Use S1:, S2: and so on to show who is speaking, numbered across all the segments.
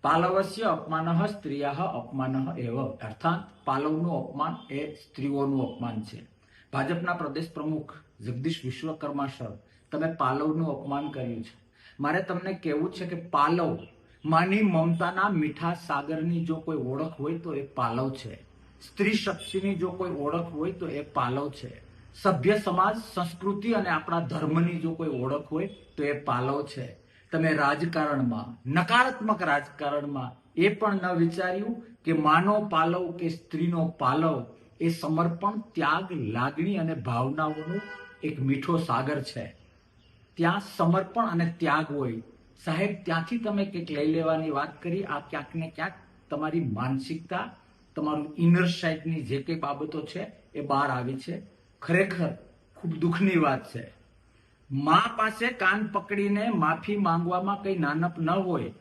S1: પાલવસ્ય અપમાનઃ સ્ત્રીયાઃ અપમાનઃ એવ, અર્થાત પાલવનું અપમાન એ સ્ત્રીઓનું અપમાન છે. ભાજપના પ્રદેશ પ્રમુખ જગદીશ વિશ્વકર્મા સર, તમે પાલવનું અપમાન કર્યું છે. મારે તમને કહેવું છે કે પાલવ માની મમતાના મીઠા સાગરની જો કોઈ ઓળખ હોય તો એ પાલવ છે. સ્ત્રી શક્તિની જો કોઈ ઓળખ હોય તો એ પાલવ છે. સભ્ય સમાજ, સંસ્કૃતિ અને આપણા ધર્મની જો કોઈ ઓળખ હોય તો એ પાલવ છે. તમે રાજકારણમાં, નકારાત્મક રાજકારણમાં એ પણ ન વિચાર્યું કે માનો પાલવ કે સ્ત્રીનો પાલવ એ સમર્પણ, ત્યાગ, લાગણી અને ભાવનાઓનું એક મીઠો સાગર છે. ત્યાં સમર્પણ અને ત્યાગ હોય. સાહેબ, ત્યાંથી તમે કંઈક લઈ લેવાની વાત કરી. આ ક્યાંક ને ક્યાંક તમારી માનસિકતા, તમારું ઇનર સાઇડની જે કંઈ બાબતો છે એ બહાર આવી છે. ખરેખર ખૂબ દુઃખની વાત છે. મા પાસે કાન પકડીને માફી માંગવામાં કઈ નાનપ ન હોય.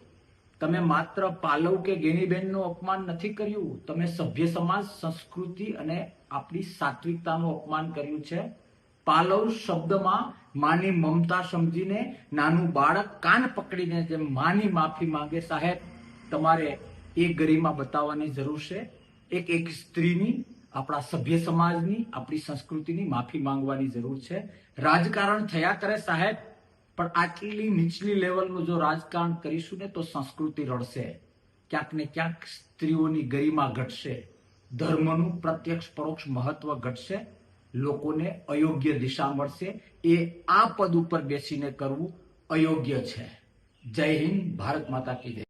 S1: તમે માત્ર પાલવ કે ગેનીબેનનું અપમાન નથી કર્યું, તમે સભ્ય સમાજ, સંસ્કૃતિ અને આપણી સાત્વિકતાનું અપમાન કર્યું છે. પાલવ શબ્દમાં માની મમતા સમજીને નાનું બાળક કાન પકડીને જેમ માની માફી માંગે, સાહેબ તમારે એ ગરિમા બતાવવાની જરૂર છે. એક સ્ત્રીની, આપણા સભ્ય સમાજની, આપણી સંસ્કૃતિની માફી માંગવાની જરૂર છે. રાજકારણ થયા કરે સાહેબ, પણ આટલી નીચલી લેવલનું જો રાજકારણ કરીશું ને તો સંસ્કૃતિ રડશે. ક્યાંક ને ક્યાંક સ્ત્રીઓની ગરિમા ઘટશે, ધર્મનું પ્રત્યક્ષ પરોક્ષ મહત્વ ઘટશે, લોકોને અયોગ્ય દિશા મળશે. એ આ પદ ઉપર બેસીને કરવું અયોગ્ય છે. જય હિન્દ, ભારત માતા કી જય.